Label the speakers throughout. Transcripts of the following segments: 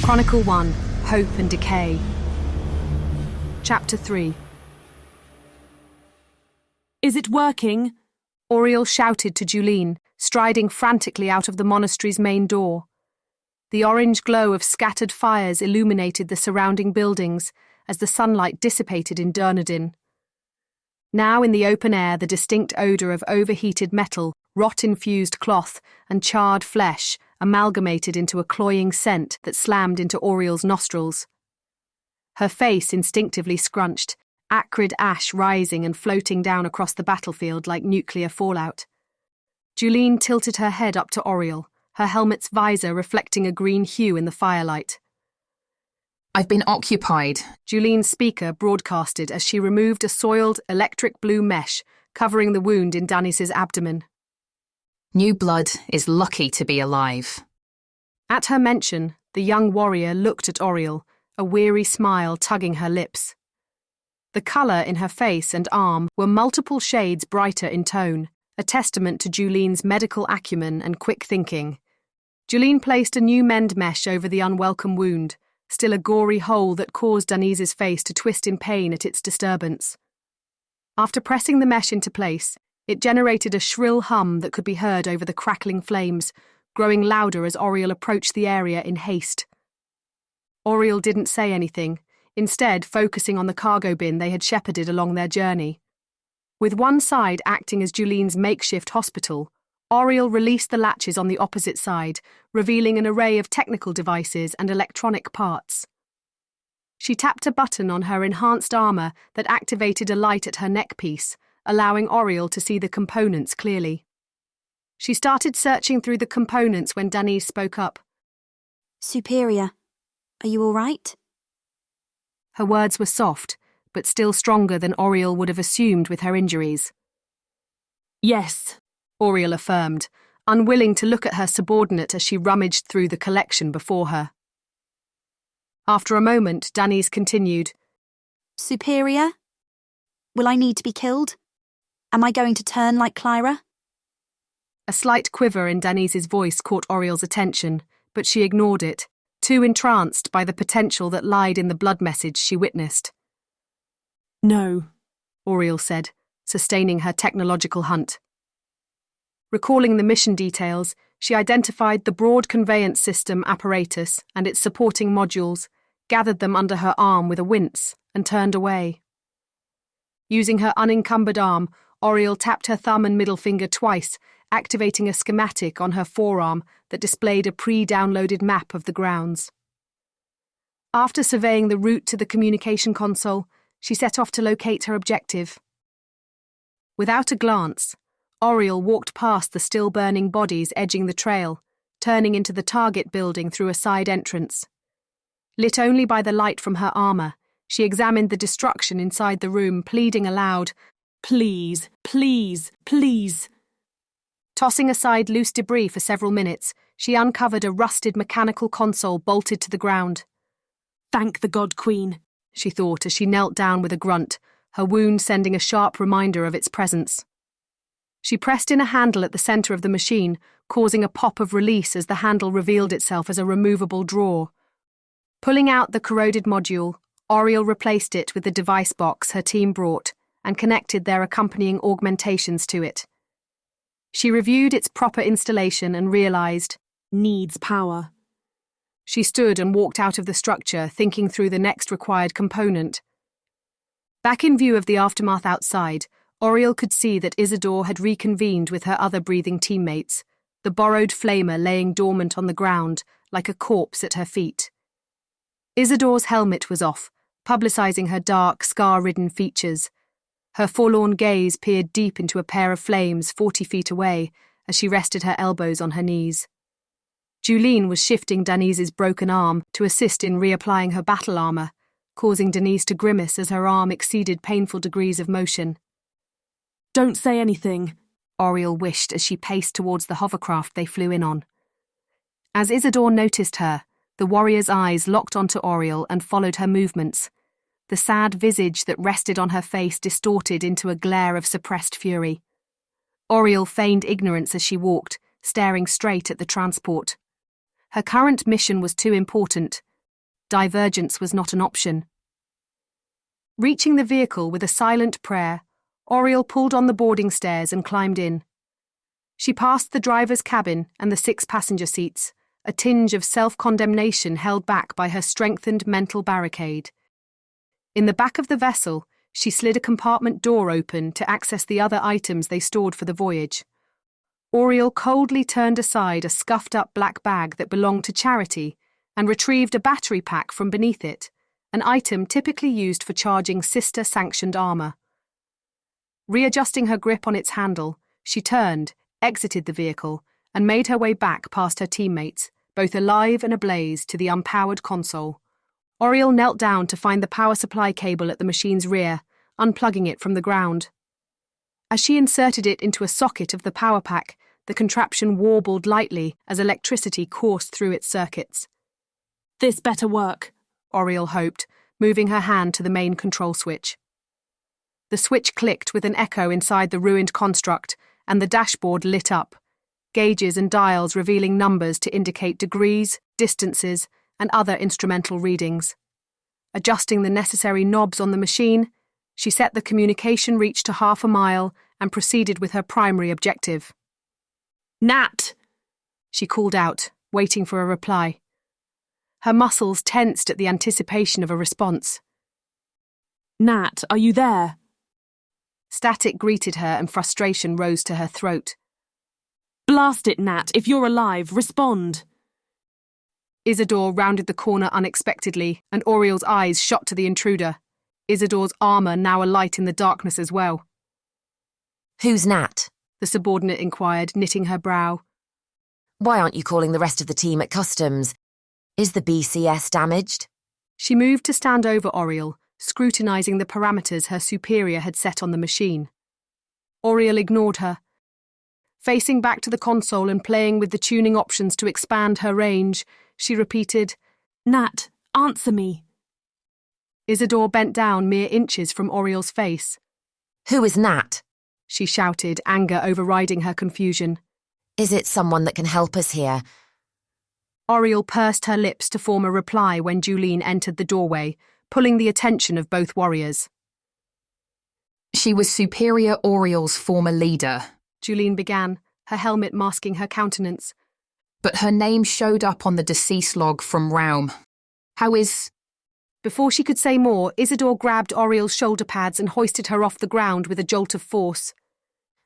Speaker 1: Chronicle 1, Hope and Decay. Chapter 3. Is it working? Auriel shouted to Julene, striding frantically out of the monastery's main door. The orange glow of scattered fires illuminated the surrounding buildings as the sunlight dissipated in Durnedin. Now in the open air, the distinct odour of overheated metal, rot-infused cloth, and charred flesh amalgamated into a cloying scent that slammed into Auriel's nostrils. Her face instinctively scrunched, acrid ash rising and floating down across the battlefield like nuclear fallout. Julene tilted her head up to Auriel, her helmet's visor reflecting a green hue in the firelight.
Speaker 2: "I've been occupied,"
Speaker 1: Julene's speaker broadcasted as she removed a soiled electric blue mesh covering the wound in Danis's abdomen.
Speaker 2: "New blood is lucky to be alive."
Speaker 1: At her mention, the young warrior looked at Auriel, a weary smile tugging her lips. The colour in her face and arm were multiple shades brighter in tone, a testament to Julene's medical acumen and quick thinking. Julene placed a new mend mesh over the unwelcome wound, still a gory hole that caused Danis's face to twist in pain at its disturbance. After pressing the mesh into place, it generated a shrill hum that could be heard over the crackling flames, growing louder as Auriel approached the area in haste. Auriel didn't say anything, instead focusing on the cargo bin they had shepherded along their journey. With one side acting as Julene's makeshift hospital, Auriel released the latches on the opposite side, revealing an array of technical devices and electronic parts. She tapped a button on her enhanced armour that activated a light at her neckpiece, allowing Auriel to see the components clearly. She started searching through the components when Danis spoke up.
Speaker 3: "Superior, are you all right?"
Speaker 1: Her words were soft, but still stronger than Auriel would have assumed with her injuries. "Yes," Auriel affirmed, unwilling to look at her subordinate as she rummaged through the collection before her. After a moment, Danis continued.
Speaker 3: "Superior? Will I need to be killed? Am I going to turn like Clyra?"
Speaker 1: A slight quiver in Danis's voice caught Auriel's attention, but she ignored it, too entranced by the potential that lied in the blood message she witnessed. "No," Auriel said, sustaining her technological hunt. Recalling the mission details, she identified the broad conveyance system apparatus and its supporting modules, gathered them under her arm with a wince, and turned away. Using her unencumbered arm, Auriel tapped her thumb and middle finger twice, activating a schematic on her forearm that displayed a pre-downloaded map of the grounds. After surveying the route to the communication console, she set off to locate her objective. Without a glance, Auriel walked past the still-burning bodies edging the trail, turning into the target building through a side entrance. Lit only by the light from her armour, she examined the destruction inside the room, pleading aloud, "Please, please, please." Tossing aside loose debris for several minutes, she uncovered a rusted mechanical console bolted to the ground. "Thank the God Queen," she thought as she knelt down with a grunt, her wound sending a sharp reminder of its presence. She pressed in a handle at the centre of the machine, causing a pop of release as the handle revealed itself as a removable drawer. Pulling out the corroded module, Auriel replaced it with the device box her team brought and connected their accompanying augmentations to it. She reviewed its proper installation and realised, needs power. She stood and walked out of the structure, thinking through the next required component. Back in view of the aftermath outside, Auriel could see that Isidore had reconvened with her other breathing teammates, the borrowed flamer laying dormant on the ground like a corpse at her feet. Isidore's helmet was off, publicising her dark, scar-ridden features. Her forlorn gaze peered deep into a pair of flames 40 feet away as she rested her elbows on her knees. Julene was shifting Danis's broken arm to assist in reapplying her battle armour, causing Danis to grimace as her arm exceeded painful degrees of motion. "Don't say anything," Auriel wished as she paced towards the hovercraft they flew in on. As Isidore noticed her, the warrior's eyes locked onto Auriel and followed her movements, the sad visage that rested on her face distorted into a glare of suppressed fury. Auriel feigned ignorance as she walked, staring straight at the transport. Her current mission was too important, Divergence was not an option. Reaching the vehicle with a silent prayer, Auriel pulled on the boarding stairs and climbed in. She passed the driver's cabin and the 6 passenger seats, a tinge of self-condemnation held back by her strengthened mental barricade. In the back of the vessel, she slid a compartment door open to access the other items they stored for the voyage. Auriel coldly turned aside a scuffed-up black bag that belonged to Charity and retrieved a battery pack from beneath it, an item typically used for charging sister-sanctioned armor. Readjusting her grip on its handle, she turned, exited the vehicle, and made her way back past her teammates, both alive and ablaze, to the unpowered console. Auriel knelt down to find the power supply cable at the machine's rear, unplugging it from the ground. As she inserted it into a socket of the power pack, the contraption warbled lightly as electricity coursed through its circuits.
Speaker 4: "This better work,"
Speaker 1: Auriel hoped, moving her hand to the main control switch. The switch clicked with an echo inside the ruined construct, and the dashboard lit up, gauges and dials revealing numbers to indicate degrees, distances, and other instrumental readings. Adjusting the necessary knobs on the machine, she set the communication reach to 1/2 a mile and proceeded with her primary objective.
Speaker 4: "Nat!"
Speaker 1: She called out, waiting for a reply. Her muscles tensed at the anticipation of a response.
Speaker 4: "Nat, are you there?"
Speaker 1: Static greeted her and frustration rose to her throat.
Speaker 4: "Blast it, Nat. If you're alive, respond."
Speaker 1: Isidore rounded the corner unexpectedly, and Auriel's eyes shot to the intruder, Isidore's armor now alight in the darkness as well.
Speaker 5: "Who's Nat?"
Speaker 1: the subordinate inquired, knitting her brow.
Speaker 5: "Why aren't you calling the rest of the team at customs? Is the BCS damaged?"
Speaker 1: She moved to stand over Auriel, scrutinizing the parameters her superior had set on the machine. Auriel ignored her. Facing back to the console and playing with the tuning options to expand her range, she repeated,
Speaker 4: "Nat, answer me."
Speaker 1: Isidore bent down mere inches from Auriel's face.
Speaker 5: "Who is Nat?"
Speaker 1: she shouted, anger overriding her confusion.
Speaker 5: "Is it someone that can help us here?"
Speaker 1: Auriel pursed her lips to form a reply when Julene entered the doorway, pulling the attention of both warriors.
Speaker 2: She was Superior Auriel's former leader,
Speaker 1: Julene began, her helmet masking her countenance.
Speaker 2: but her name showed up on the deceased log from Raum. How is...
Speaker 1: Before she could say more, Isidore grabbed Auriel's shoulder pads and hoisted her off the ground with a jolt of force.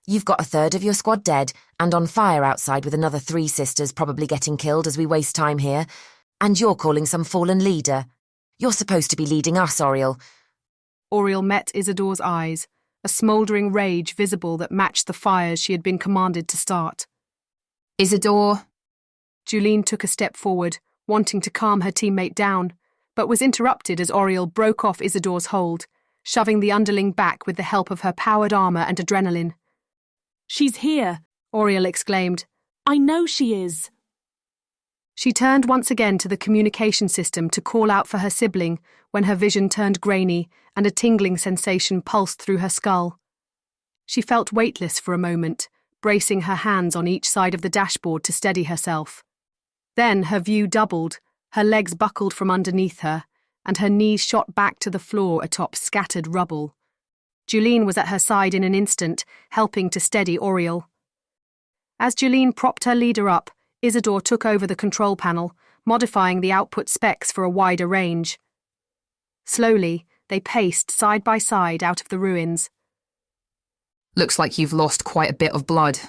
Speaker 5: "You've got 1/3 of your squad dead and on fire outside with another 3 sisters probably getting killed as we waste time here. And you're calling some fallen leader. You're supposed to be leading us, Auriel."
Speaker 1: Auriel met Isidore's eyes, a smouldering rage visible that matched the fires she had been commanded to start.
Speaker 2: Isidore...
Speaker 1: Julene took a step forward, wanting to calm her teammate down, but was interrupted as Auriel broke off Isidore's hold, shoving the underling back with the help of her powered armor and adrenaline.
Speaker 4: "She's here,"
Speaker 1: Auriel exclaimed.
Speaker 4: "I know she is."
Speaker 1: She turned once again to the communication system to call out for her sibling when her vision turned grainy and a tingling sensation pulsed through her skull. She felt weightless for a moment, bracing her hands on each side of the dashboard to steady herself. Then her view doubled, her legs buckled from underneath her, and her knees shot back to the floor atop scattered rubble. Julene was at her side in an instant, helping to steady Auriel. As Julene propped her leader up, Isidore took over the control panel, modifying the output specs for a wider range. Slowly, they paced side by side out of the ruins.
Speaker 2: Looks like you've lost quite a bit of blood.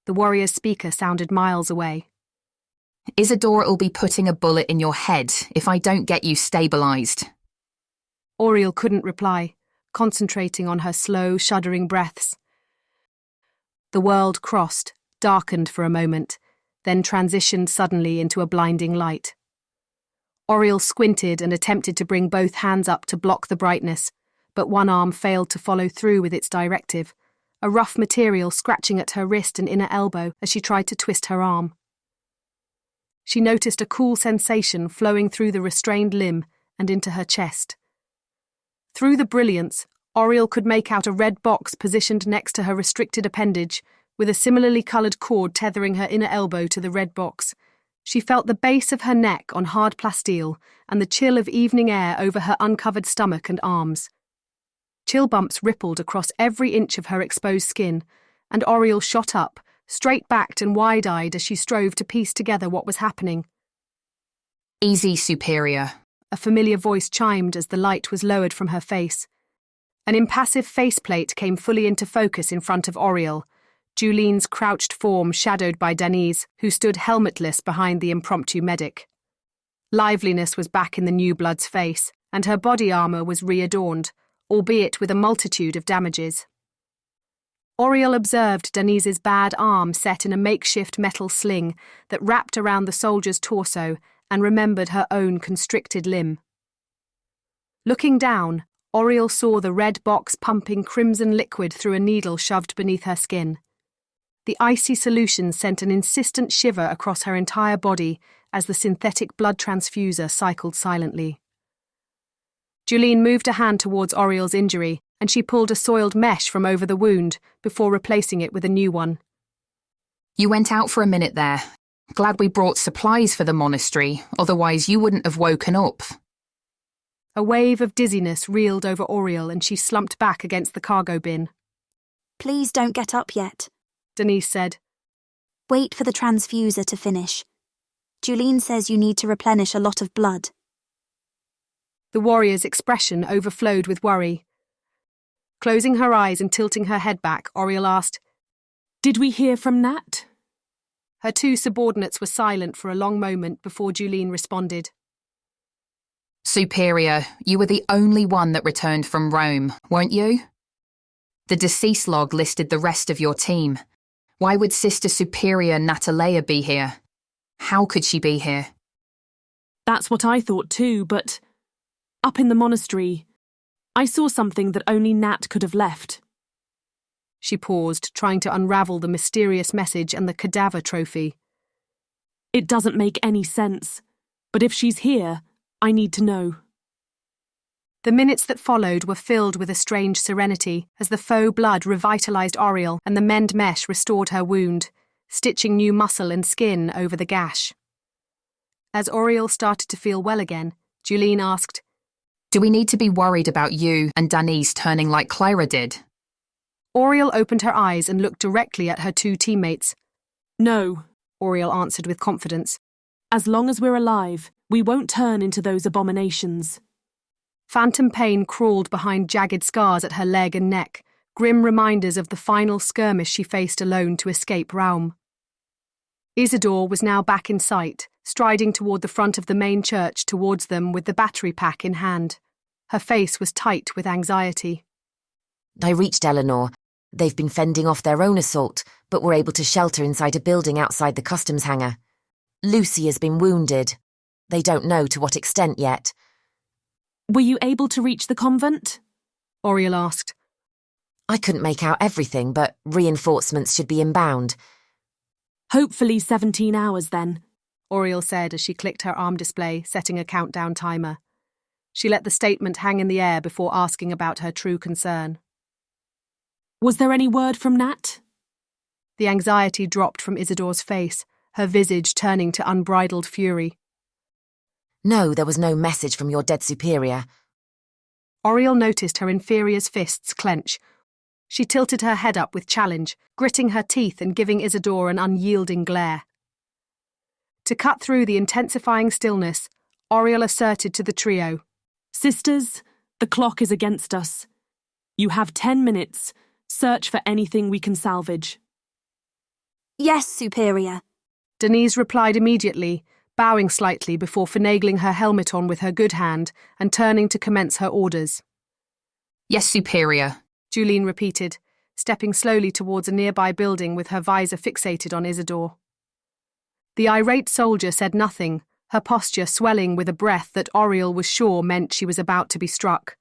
Speaker 1: The warrior's speaker sounded miles away.
Speaker 2: Isidore'll be putting a bullet in your head if I don't get you stabilized.
Speaker 1: Auriel couldn't reply, concentrating on her slow, shuddering breaths. The world crossed, darkened for a moment, then transitioned suddenly into a blinding light. Auriel squinted and attempted to bring both hands up to block the brightness, but one arm failed to follow through with its directive, a rough material scratching at her wrist and inner elbow as she tried to twist her arm. She noticed a cool sensation flowing through the restrained limb and into her chest. Through the brilliance, Auriel could make out a red box positioned next to her restricted appendage, with a similarly coloured cord tethering her inner elbow to the red box, She felt the base of her neck on hard plasteel and the chill of evening air over her uncovered stomach and arms. Chill bumps rippled across every inch of her exposed skin, and Auriel shot up, straight-backed and wide-eyed as she strove to piece together what was happening.
Speaker 2: Easy, Superior.
Speaker 1: A familiar voice chimed as the light was lowered from her face. An impassive faceplate came fully into focus in front of Auriel, Juline's crouched form shadowed by Denise, who stood helmetless behind the impromptu medic. Liveliness was back in the new blood's face, and her body armour was readorned, albeit with a multitude of damages. Auriel observed Denise's bad arm set in a makeshift metal sling that wrapped around the soldier's torso and remembered her own constricted limb. Looking down, Auriel saw the red box pumping crimson liquid through a needle shoved beneath her skin. The icy solution sent an insistent shiver across her entire body as the synthetic blood transfuser cycled silently. Juline moved a hand towards Auriel's injury, and she pulled a soiled mesh from over the wound before replacing it with a new one.
Speaker 2: You went out for a minute there. Glad we brought supplies for the monastery, otherwise you wouldn't have woken up.
Speaker 1: A wave of dizziness reeled over Auriel and she slumped back against the cargo bin.
Speaker 3: Please don't get up yet,
Speaker 1: Denise said.
Speaker 3: Wait for the transfuser to finish. Juline says you need to replenish a lot of blood.
Speaker 1: The warrior's expression overflowed with worry. Closing her eyes and tilting her head back, Auriel asked,
Speaker 4: Did we hear from Nat?
Speaker 1: Her two subordinates were silent for a long moment before Juline responded.
Speaker 2: Superior, you were the only one that returned from Rome, weren't you? The deceased log listed the rest of your team. Why would Sister Superior Natalea be here? How could she be here?
Speaker 4: That's what I thought too, but up in the monastery, I saw something that only Nat could have left.
Speaker 1: She paused, trying to unravel the mysterious message and the cadaver trophy.
Speaker 4: It doesn't make any sense, but if she's here, I need to know.
Speaker 1: The minutes that followed were filled with a strange serenity as the faux blood revitalized Auriel and the mend mesh restored her wound, stitching new muscle and skin over the gash. As Auriel started to feel well again, Juline asked,
Speaker 2: Do we need to be worried about you and Denise turning like Clara did?
Speaker 1: Auriel opened her eyes and looked directly at her two teammates.
Speaker 4: No,
Speaker 1: Auriel answered with confidence.
Speaker 4: As long as we're alive, we won't turn into those abominations.
Speaker 1: Phantom pain crawled behind jagged scars at her leg and neck, grim reminders of the final skirmish she faced alone to escape Raum. Isidore was now back in sight, striding toward the front of the main church towards them with the battery pack in hand. Her face was tight with anxiety.
Speaker 5: I reached Eleanor. They've been fending off their own assault, but were able to shelter inside a building outside the customs hangar. Lucy has been wounded. They don't know to what extent yet.
Speaker 4: Were you able to reach the convent?
Speaker 1: Auriel asked.
Speaker 5: I couldn't make out everything, but reinforcements should be inbound.
Speaker 4: Hopefully 17 hours then,
Speaker 1: Auriel said as she clicked her arm display, setting a countdown timer. She let the statement hang in the air before asking about her true concern.
Speaker 4: Was there any word from Nat?
Speaker 1: The anxiety dropped from Isidore's face, her visage turning to unbridled fury.
Speaker 5: No, there was no message from your dead superior.
Speaker 1: Auriel noticed her inferior's fists clench. She tilted her head up with challenge, gritting her teeth and giving Isidore an unyielding glare. To cut through the intensifying stillness, Auriel asserted to the trio,
Speaker 4: Sisters, the clock is against us. You have 10 minutes. Search for anything we can salvage.
Speaker 3: Yes, Superior.
Speaker 1: Denise replied immediately, bowing slightly before finagling her helmet on with her good hand and turning to commence her orders.
Speaker 2: Yes, Superior,
Speaker 1: Juline repeated, stepping slowly towards a nearby building with her visor fixated on Isidore. The irate soldier said nothing, her posture swelling with a breath that Auriel was sure meant she was about to be struck.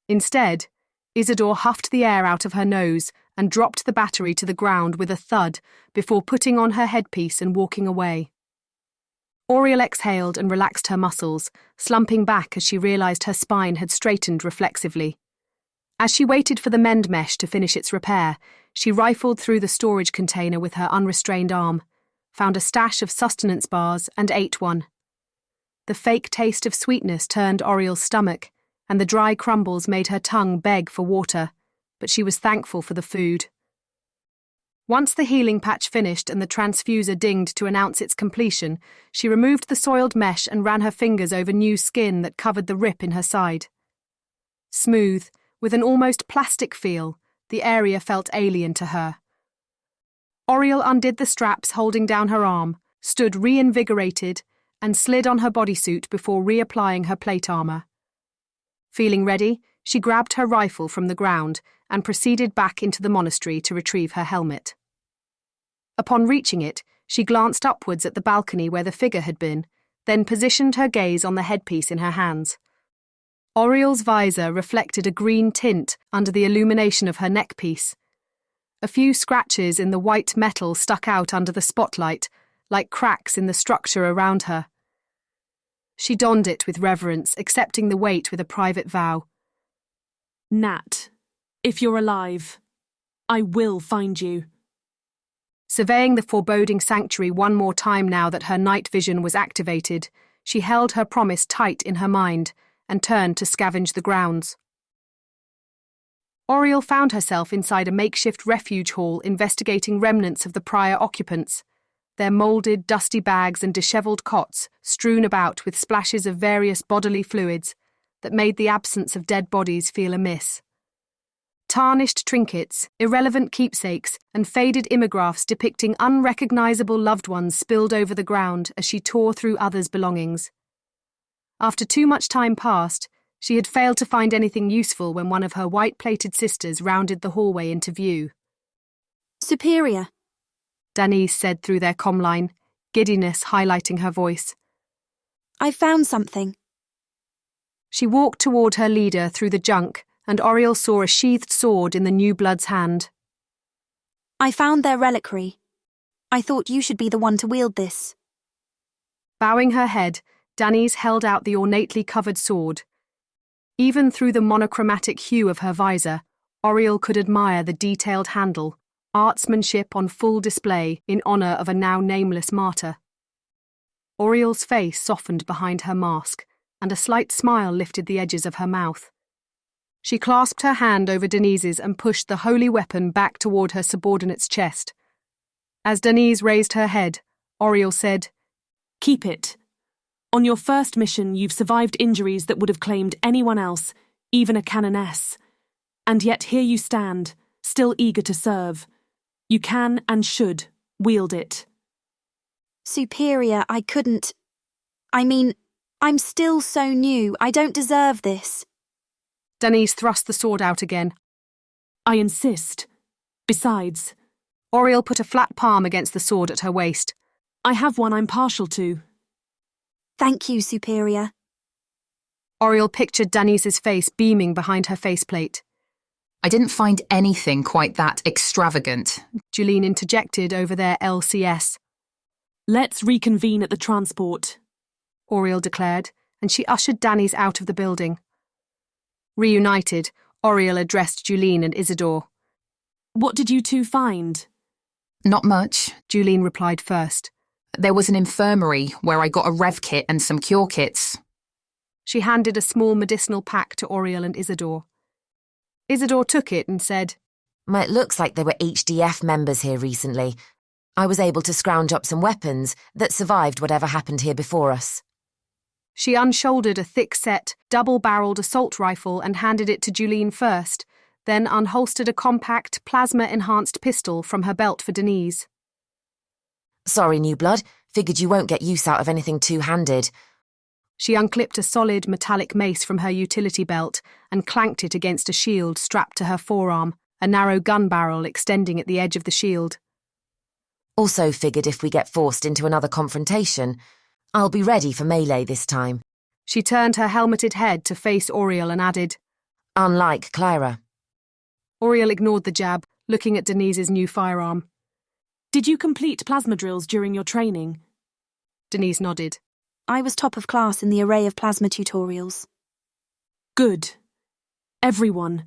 Speaker 1: Instead, Isidore huffed the air out of her nose and dropped the battery to the ground with a thud before putting on her headpiece and walking away. Auriel exhaled and relaxed her muscles, slumping back as she realized her spine had straightened reflexively. As she waited for the mend mesh to finish its repair, she rifled through the storage container with her unrestrained arm. found a stash of sustenance bars, and ate one. The fake taste of sweetness turned Auriel's stomach, and the dry crumbles made her tongue beg for water, but she was thankful for the food. Once the healing patch finished and the transfuser dinged to announce its completion, she removed the soiled mesh and ran her fingers over new skin that covered the rip in her side. Smooth, with an almost plastic feel, the area felt alien to her. Auriel undid the straps holding down her arm, stood reinvigorated, and slid on her bodysuit before reapplying her plate armor. Feeling ready, she grabbed her rifle from the ground and proceeded back into the monastery to retrieve her helmet. Upon reaching it, she glanced upwards at the balcony where the figure had been, then positioned her gaze on the headpiece in her hands. Auriel's visor reflected a green tint under the illumination of her neckpiece. A few scratches in the white metal stuck out under the spotlight, like cracks in the structure around her. She donned it with reverence, accepting the weight with a private vow.
Speaker 4: Nat, if you're alive, I will find you.
Speaker 1: Surveying the foreboding sanctuary one more time now that her night vision was activated, she held her promise tight in her mind and turned to scavenge the grounds. Auriel found herself inside a makeshift refuge hall investigating remnants of the prior occupants, their moulded, dusty bags and dishevelled cots strewn about with splashes of various bodily fluids that made the absence of dead bodies feel amiss. Tarnished trinkets, irrelevant keepsakes, and faded imagraphs depicting unrecognisable loved ones spilled over the ground as she tore through others' belongings. After too much time passed, she had failed to find anything useful when one of her white-plated sisters rounded the hallway into view.
Speaker 3: Superior,
Speaker 1: Denise said through their comline, giddiness highlighting her voice.
Speaker 3: I found something.
Speaker 1: She walked toward her leader through the junk, and Auriel saw a sheathed sword in the new blood's hand.
Speaker 3: I found their reliquary. I thought you should be the one to wield this.
Speaker 1: Bowing her head, Denise held out the ornately covered sword. Even through the monochromatic hue of her visor, Auriel could admire the detailed handle, artsmanship on full display in honour of a now nameless martyr. Auriel's face softened behind her mask, and a slight smile lifted the edges of her mouth. She clasped her hand over Denise's and pushed the holy weapon back toward her subordinate's chest. As Denise raised her head, Auriel said,
Speaker 4: Keep it. On your first mission, you've survived injuries that would have claimed anyone else, even a canoness. And yet here you stand, still eager to serve. You can and should wield it.
Speaker 3: Superior, I couldn't. I mean, I'm still so new. I don't deserve this.
Speaker 1: Denise thrust the sword out again.
Speaker 4: I insist. Besides,
Speaker 1: Auriel put a flat palm against the sword at her waist.
Speaker 4: I have one I'm partial to.
Speaker 3: Thank you, Superior.
Speaker 1: Auriel pictured Denise's face beaming behind her faceplate.
Speaker 2: I didn't find anything quite that extravagant,
Speaker 1: Julene interjected over their LCS.
Speaker 4: Let's reconvene at the transport,
Speaker 1: Auriel declared, and she ushered Denise out of the building. Reunited, Auriel addressed Julene and Isidore.
Speaker 4: What did you two find?
Speaker 2: Not much.
Speaker 1: Julene replied first.
Speaker 2: There was an infirmary where I got a rev kit and some cure kits.
Speaker 1: She handed a small medicinal pack to Auriel and Isidore. Isidore took it and said,
Speaker 5: It looks like there were HDF members here recently. I was able to scrounge up some weapons that survived whatever happened here before us.
Speaker 1: She unshouldered a thick-set, double-barreled assault rifle and handed it to Julene first, then unholstered a compact, plasma-enhanced pistol from her belt for Denise.
Speaker 5: Sorry, new blood. Figured you won't get use out of anything two-handed.
Speaker 1: She unclipped a solid metallic mace from her utility belt and clanked it against a shield strapped to her forearm, a narrow gun barrel extending at the edge of the shield.
Speaker 5: Also figured if we get forced into another confrontation, I'll be ready for melee this time.
Speaker 1: She turned her helmeted head to face Auriel and added,
Speaker 5: Unlike Clara.
Speaker 1: Auriel ignored the jab, looking at Denise's new firearm.
Speaker 4: Did you complete plasma drills during your training?
Speaker 1: Denise nodded.
Speaker 3: I was top of class in the array of plasma tutorials.
Speaker 4: Good. Everyone,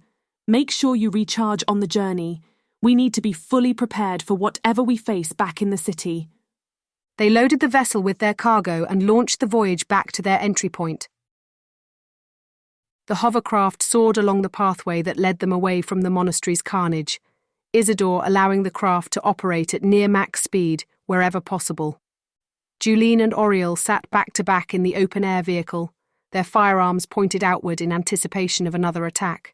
Speaker 4: make sure you recharge on the journey. We need to be fully prepared for whatever we face back in the city.
Speaker 1: They loaded the vessel with their cargo and launched the voyage back to their entry point. The hovercraft soared along the pathway that led them away from the monastery's carnage, Isidore allowing the craft to operate at near max speed wherever possible. Julene and Auriel sat back to back in the open-air vehicle, their firearms pointed outward in anticipation of another attack.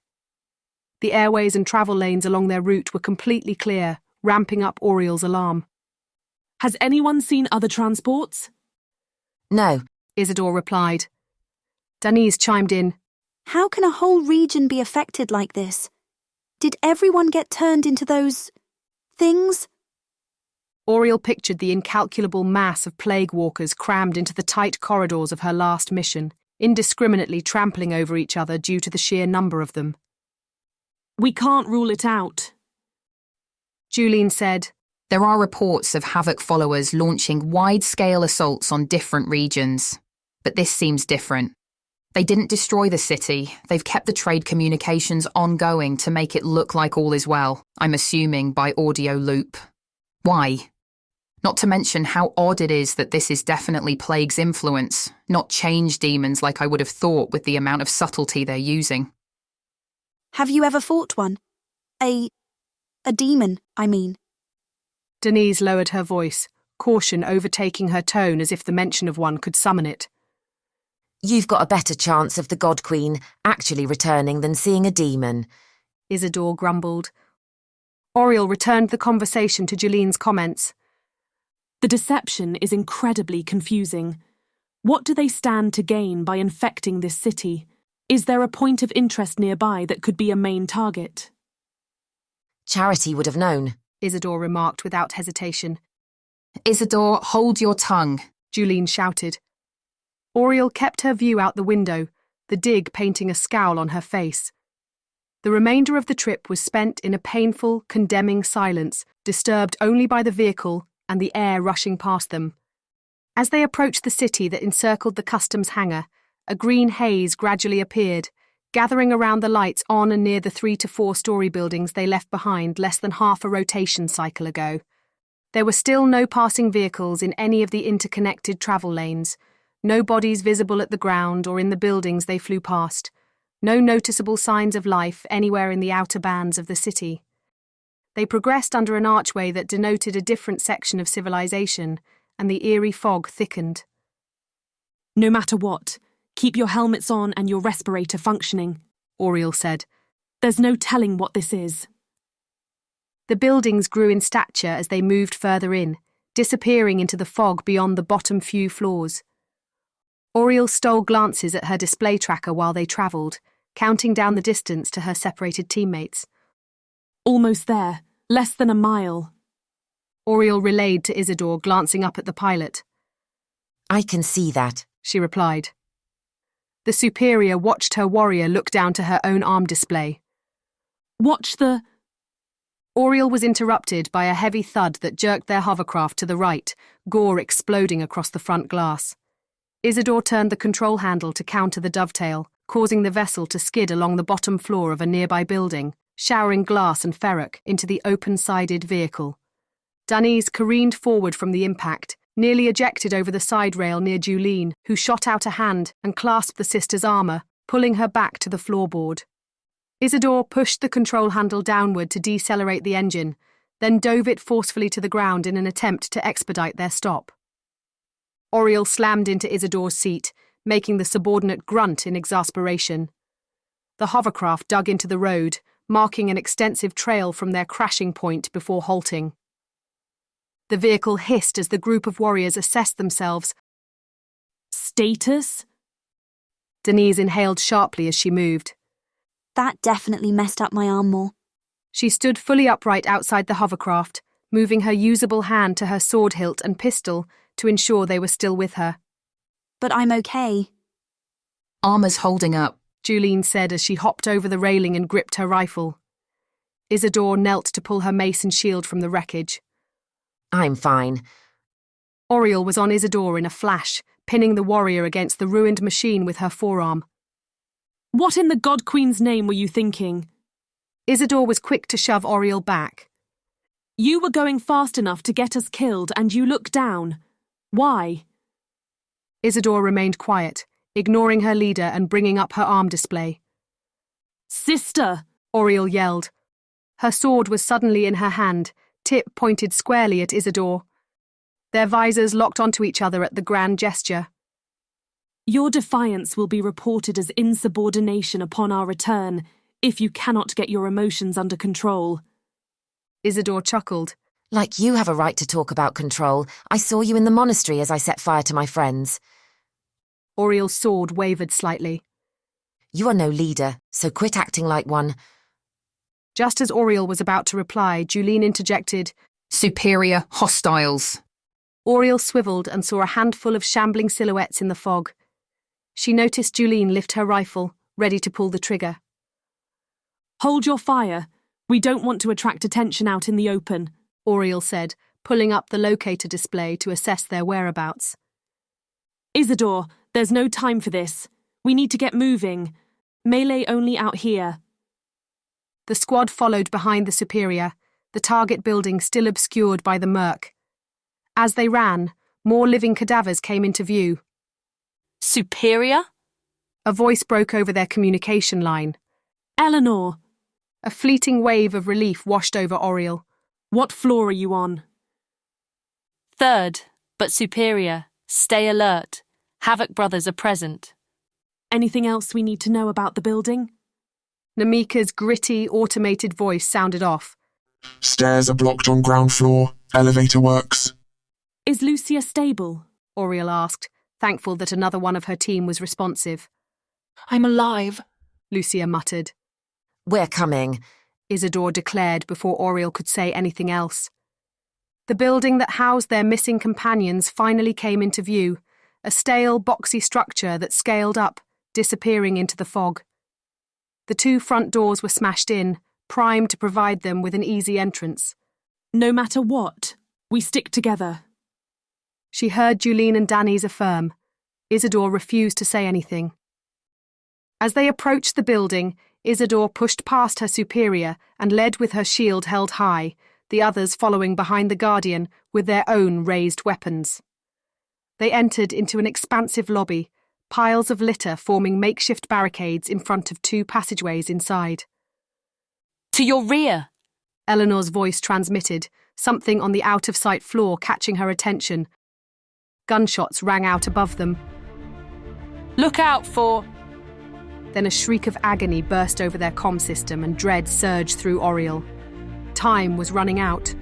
Speaker 1: The airways and travel lanes along their route were completely clear, ramping up Auriel's alarm.
Speaker 4: Has anyone seen other transports?
Speaker 5: No,
Speaker 1: Isidore replied. Denise chimed in.
Speaker 3: How can a whole region be affected like this? Did everyone get turned into those things?
Speaker 1: Auriel pictured the incalculable mass of plague walkers crammed into the tight corridors of her last mission, indiscriminately trampling over each other due to the sheer number of them.
Speaker 4: We can't rule it out.
Speaker 1: Julene said,
Speaker 2: There are reports of Havoc followers launching wide-scale assaults on different regions. But this seems different. They didn't destroy the city, they've kept the trade communications ongoing to make it look like all is well, I'm assuming by audio loop. Why? Not to mention how odd it is that this is definitely Plague's influence, not change demons like I would have thought with the amount of subtlety they're using.
Speaker 3: Have you ever fought one? A demon, I mean.
Speaker 1: Denise lowered her voice, caution overtaking her tone as if the mention of one could summon it.
Speaker 5: You've got a better chance of the God Queen actually returning than seeing a demon,
Speaker 1: Isidore grumbled. Auriel returned the conversation to Julene's comments.
Speaker 4: The deception is incredibly confusing. What do they stand to gain by infecting this city? Is there a point of interest nearby that could be a main target?
Speaker 5: Charity would have known,
Speaker 1: Isidore remarked without hesitation.
Speaker 2: Isidore, hold your tongue,
Speaker 1: Julene shouted. Auriel kept her view out the window, the dig painting a scowl on her face. The remainder of the trip was spent in a painful, condemning silence, disturbed only by the vehicle and the air rushing past them. As they approached the city that encircled the customs hangar, a green haze gradually appeared, gathering around the lights on and near the 3 to 4 story buildings they left behind less than half a rotation cycle ago. There were still no passing vehicles in any of the interconnected travel lanes, no bodies visible at the ground or in the buildings they flew past, no noticeable signs of life anywhere in the outer bands of the city. They progressed under an archway that denoted a different section of civilization, and the eerie fog thickened.
Speaker 4: No matter what, keep your helmets on and your respirator functioning,
Speaker 1: Auriel said.
Speaker 4: There's no telling what this is.
Speaker 1: The buildings grew in stature as they moved further in, disappearing into the fog beyond the bottom few floors. Auriel stole glances at her display tracker while they travelled, counting down the distance to her separated teammates.
Speaker 4: Almost there, less than a mile.
Speaker 1: Auriel relayed to Isidore, glancing up at the pilot.
Speaker 5: I can see that,
Speaker 1: she replied. The superior watched her warrior look down to her own arm display.
Speaker 4: Watch the...
Speaker 1: Auriel was interrupted by a heavy thud that jerked their hovercraft to the right, gore exploding across the front glass. Isidore turned the control handle to counter the dovetail, causing the vessel to skid along the bottom floor of a nearby building, showering glass and ferroc into the open-sided vehicle. Denise careened forward from the impact, nearly ejected over the side rail near Julene, who shot out a hand and clasped the sister's armour, pulling her back to the floorboard. Isidore pushed the control handle downward to decelerate the engine, then dove it forcefully to the ground in an attempt to expedite their stop. Auriel slammed into Isidore's seat, making the subordinate grunt in exasperation. The hovercraft dug into the road, marking an extensive trail from their crashing point before halting. The vehicle hissed as the group of warriors assessed themselves.
Speaker 4: Status?
Speaker 1: Denise inhaled sharply as she moved.
Speaker 3: That definitely messed up my arm more.
Speaker 1: She stood fully upright outside the hovercraft, moving her usable hand to her sword hilt and pistol to ensure they were still with her.
Speaker 3: But I'm okay.
Speaker 2: Armor's holding up,
Speaker 1: Julene said as she hopped over the railing and gripped her rifle. Isidore knelt to pull her mace and shield from the wreckage.
Speaker 5: I'm fine.
Speaker 1: Auriel was on Isidore in a flash, pinning the warrior against the ruined machine with her forearm.
Speaker 4: What in the God Queen's name were you thinking?
Speaker 1: Isidore was quick to shove Auriel back.
Speaker 4: You were going fast enough to get us killed and you look down. Why?
Speaker 1: Isidore remained quiet, ignoring her leader and bringing up her arm display.
Speaker 4: Sister!
Speaker 1: Auriel yelled. Her sword was suddenly in her hand, tip pointed squarely at Isidore. Their visors locked onto each other at the grand gesture.
Speaker 4: Your defiance will be reported as insubordination upon our return if you cannot get your emotions under control.
Speaker 1: Isidore chuckled.
Speaker 5: Like you have a right to talk about control. I saw you in the monastery as I set fire to my friends.
Speaker 1: Auriel's sword wavered slightly.
Speaker 5: You are no leader, so quit acting like one.
Speaker 1: Just as Auriel was about to reply, Julene interjected,
Speaker 2: Superior hostiles.
Speaker 1: Auriel swiveled and saw a handful of shambling silhouettes in the fog. She noticed Julene lift her rifle, ready to pull the trigger.
Speaker 4: Hold your fire. We don't want to attract attention out in the open,
Speaker 1: Auriel said, pulling up the locator display to assess their whereabouts.
Speaker 4: Isidore, there's no time for this. We need to get moving. Melee only out here.
Speaker 1: The squad followed behind the superior, the target building still obscured by the murk. As they ran, more living cadavers came into view.
Speaker 6: Superior?
Speaker 1: A voice broke over their communication line.
Speaker 4: Eleanor!
Speaker 1: A fleeting wave of relief washed over Auriel.
Speaker 4: What floor are you on?
Speaker 6: 3rd, but superior. Stay alert. Havoc brothers are present.
Speaker 4: Anything else we need to know about the building?
Speaker 1: Namika's gritty, automated voice sounded off.
Speaker 7: Stairs are blocked on ground floor. Elevator works.
Speaker 4: Is Lucia stable?
Speaker 1: Auriel asked, thankful that another one of her team was responsive.
Speaker 8: I'm alive,
Speaker 1: Lucia muttered.
Speaker 5: We're coming,
Speaker 1: Isidore declared before Auriel could say anything else. The building that housed their missing companions finally came into view, a stale, boxy structure that scaled up, disappearing into the fog. The 2 front doors were smashed in, primed to provide them with an easy entrance.
Speaker 4: No matter what, we stick together.
Speaker 1: She heard Julene and Danny's affirm. Isidore refused to say anything. As they approached the building, Isidore pushed past her superior and led with her shield held high, the others following behind the Guardian with their own raised weapons. They entered into an expansive lobby, piles of litter forming makeshift barricades in front of 2 passageways inside.
Speaker 6: To your rear!
Speaker 1: Eleanor's voice transmitted, something on the out-of-sight floor catching her attention. Gunshots rang out above them.
Speaker 6: Look out for...
Speaker 1: Then a shriek of agony burst over their comm system and dread surged through Auriel. Time was running out.